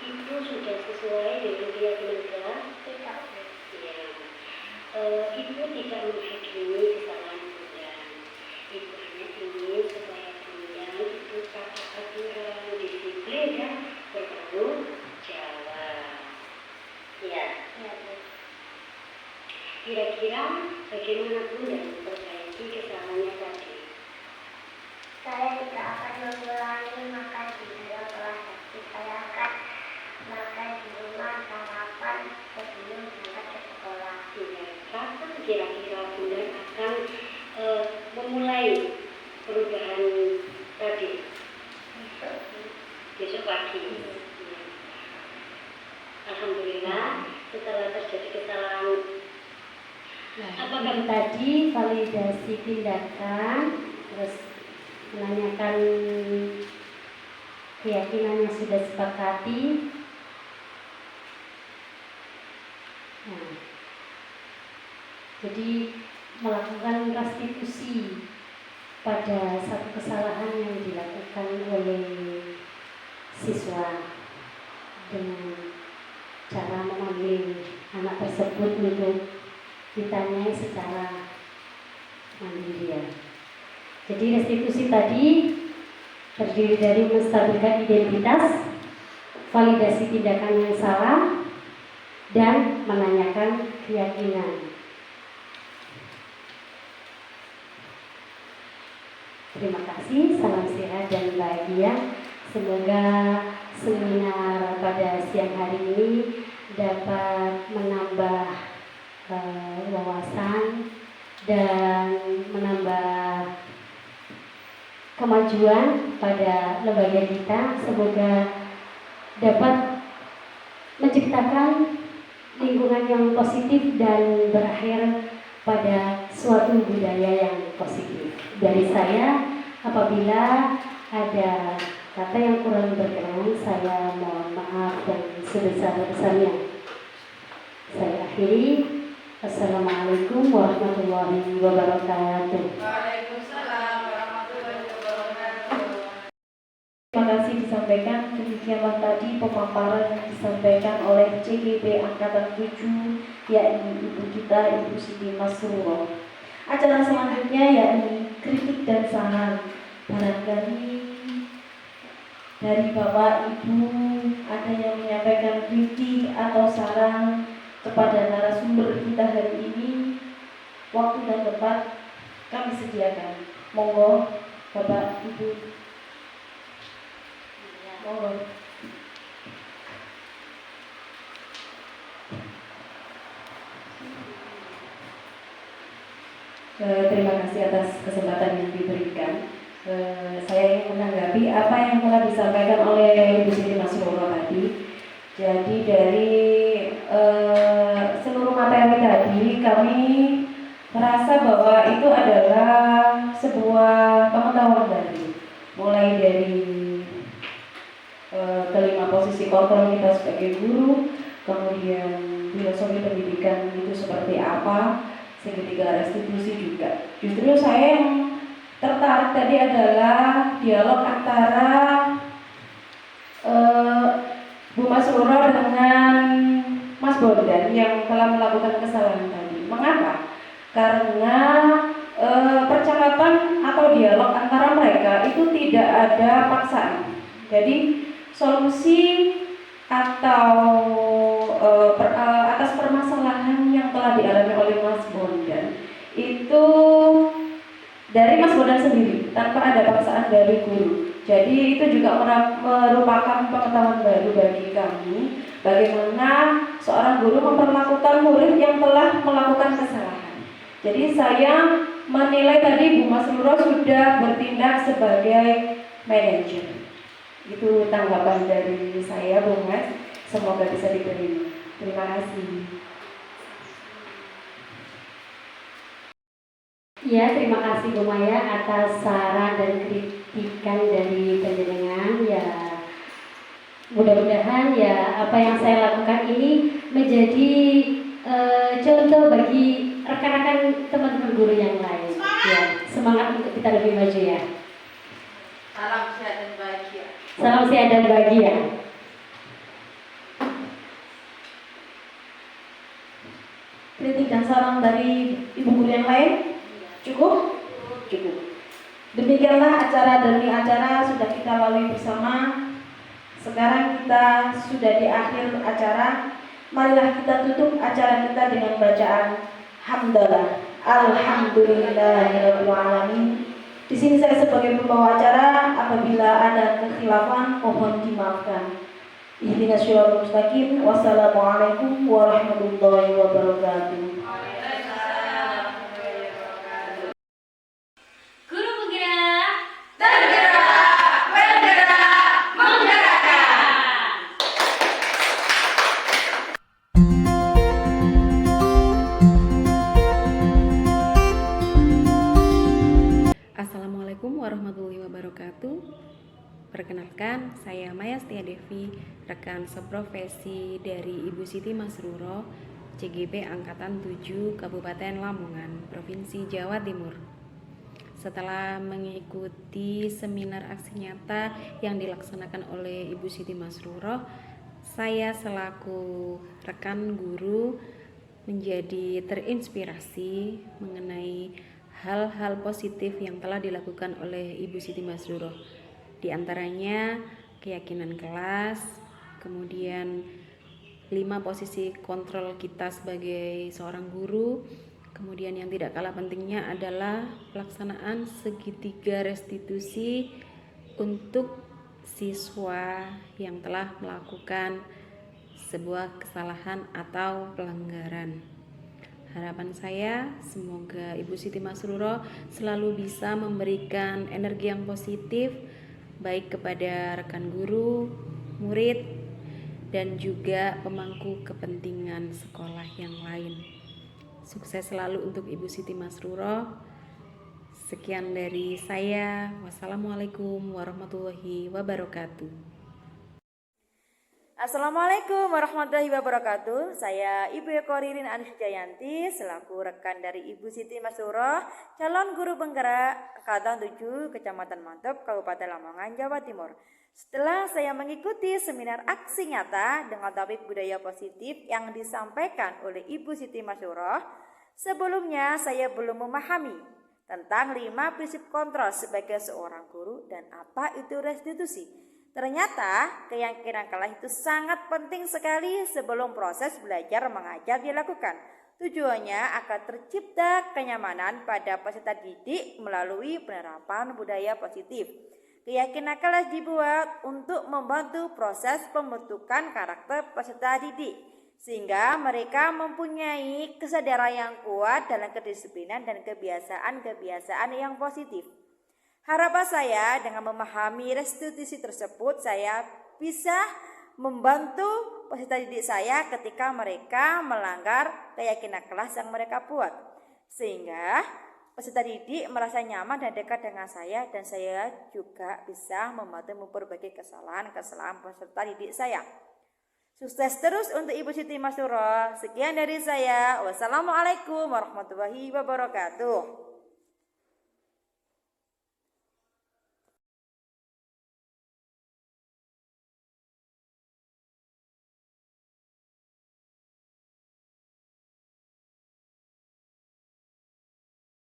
itu sudah sesuai dengan keyakinan kelas? Tidak. Iya. Ibu tidak menghakimi kesalahan Bunda. Ibu hanya ingin supaya Bunda itu taat aturan, disiplin dan bertanggung jawab. Ya. Kira-kira bagaimana Bunda memperbaiki kesalahannya tadi? Saya tidak akan mengulangi makan di dalam kelas, tapi saya akan makan di rumah sarapan sebelum berangkat ke sekolah. Iya. Kapan kira-kira Bunda akan memulai perubahan tadi? Besok pagi. Alhamdulillah setelah terjadi kesalahan. apakah tadi validasi tindakan, terus menanyakan keyakinan yang sudah sepakati. Nah, jadi melakukan restitusi pada satu kesalahan yang dilakukan oleh siswa dengan cara memanggil anak tersebut untuk ditanyai secara mandiri. Jadi restitusi tadi terdiri dari menstabilkan identitas, validasi tindakan yang salah, dan menanyakan keyakinan. Terima kasih, salam sehat dan bahagia. Semoga seminar pada siang hari ini dapat menambah wawasan dan menambah kemajuan pada lembaga kita. Semoga dapat menciptakan lingkungan yang positif dan berakhir pada suatu budaya yang positif. Dari saya, apabila ada kata yang kurang berkenan, saya mohon maaf dan sebesar-besarnya. Saya akhiri. Assalamualaikum warahmatullahi wabarakatuh. Waalaikumsalam warahmatullahi wabarakatuh. Terima kasih disampaikan. Demikianlah tadi pemaparan yang disampaikan oleh CGP Angkatan 7, yakni Ibu kita, Ibu Siti Masrurah. Acara selanjutnya yakni kritik dan saran. Barangkali dari Bapak Ibu ada yang menyampaikan kritik atau saran kepada narasumber kita hari ini. Waktu dan tempat kami sediakan. Monggo Bapak Ibu. Monggo. Terima kasih atas kesempatan yang diberikan. Saya ingin menanggapi apa yang telah disampaikan oleh Ibu Siti Masrurah tadi. Jadi dari seluruh materi tadi kami merasa bahwa itu adalah sebuah pengetahuan baru. Mulai dari kelima posisi kontrol kita sebagai guru, kemudian filosofi pendidikan itu seperti apa, segitiga restitusi juga. Justru saya yang tertarik tadi adalah dialog antara Bu Masrurah dengan Mas Bondan yang telah melakukan kesalahan tadi. Mengapa? Karena percakapan atau dialog antara mereka itu tidak ada paksaan. Jadi solusi atau atas permasalahan yang telah dialami oleh Mas Bondan itu dari Mas Bondan sendiri tanpa ada paksaan dari guru. Jadi itu juga merupakan pengetahuan baru bagi kami bagaimana seorang guru memperlakukan murid yang telah melakukan kesalahan. Jadi saya menilai tadi Bu Masrurah sudah bertindak sebagai manajer. Itu tanggapan dari saya, Bu Mas. Semoga bisa diterima. Terima kasih. Ya, terima kasih Bu Maya atas saran dan kritikan dari penjenengan. Ya, mudah-mudahan ya apa yang saya lakukan ini menjadi contoh bagi rekan-rekan teman-teman guru yang lain. Ya, semangat untuk kita lebih maju ya. Salam sehat dan bahagia. Salam sehat dan bahagia. Kritik dan saran dari ibu guru yang lain? Cukup? Cukup. Demikianlah acara demi acara sudah kita lalui bersama. Sekarang kita sudah di akhir acara. Marilah kita tutup acara kita dengan bacaan hamdalah. Alhamdulillahirabbil alamin. Di sini saya sebagai pembawa acara, apabila ada kekhilafan mohon dimaafkan. Ihdinas shiratal mustaqim. Wassalamualaikum warahmatullahi wabarakatuh. Guru penggerak, Tergerak, bergerak, menggerakkan. Assalamualaikum warahmatullahi wabarakatuh. Perkenalkan, saya Maya Setia Devi, rekan seprofesi dari Ibu Siti Masrurah, CGP Angkatan 7 Kabupaten Lamongan, Provinsi Jawa Timur. Setelah mengikuti seminar aksi nyata yang dilaksanakan oleh Ibu Siti Masruroh, saya selaku rekan guru menjadi terinspirasi mengenai hal-hal positif yang telah dilakukan oleh Ibu Siti Masruroh. Di antaranya keyakinan kelas, kemudian 5 posisi kontrol kita sebagai seorang guru. Kemudian yang tidak kalah pentingnya adalah pelaksanaan segitiga restitusi untuk siswa yang telah melakukan sebuah kesalahan atau pelanggaran. Harapan saya semoga Ibu Siti Masruroh selalu bisa memberikan energi yang positif baik kepada rekan guru, murid, dan juga pemangku kepentingan sekolah yang lain. Sukses selalu untuk Ibu Siti Masruroh. Sekian dari saya. Wassalamualaikum warahmatullahi wabarakatuh. Assalamualaikum warahmatullahi wabarakatuh. Saya Ibu Eko Ririn Anis Jayanti selaku rekan dari Ibu Siti Masruroh, calon guru penggerak Angkatan 7 Kecamatan Mantep, Kabupaten Lamongan, Jawa Timur. Setelah saya mengikuti seminar aksi nyata dengan topik budaya positif yang disampaikan oleh Ibu Siti Masruroh, sebelumnya saya belum memahami tentang 5 prinsip kontrol sebagai seorang guru dan apa itu restitusi. Ternyata keyakinan kelas itu sangat penting sekali sebelum proses belajar mengajar dilakukan. Tujuannya akan tercipta kenyamanan pada peserta didik melalui penerapan budaya positif. Keyakinan kelas dibuat untuk membantu proses pembentukan karakter peserta didik, sehingga mereka mempunyai kesadaran yang kuat dalam kedisiplinan dan kebiasaan-kebiasaan yang positif. Harapan saya dengan memahami restitusi tersebut, saya bisa membantu peserta didik saya ketika mereka melanggar keyakinan kelas yang mereka buat, sehingga peserta didik merasa nyaman dan dekat dengan saya, dan saya juga bisa membantu memperbaiki kesalahan-kesalahan peserta didik saya. Sukses terus untuk Ibu Siti Masruroh. Sekian dari saya. Wassalamualaikum warahmatullahi wabarakatuh.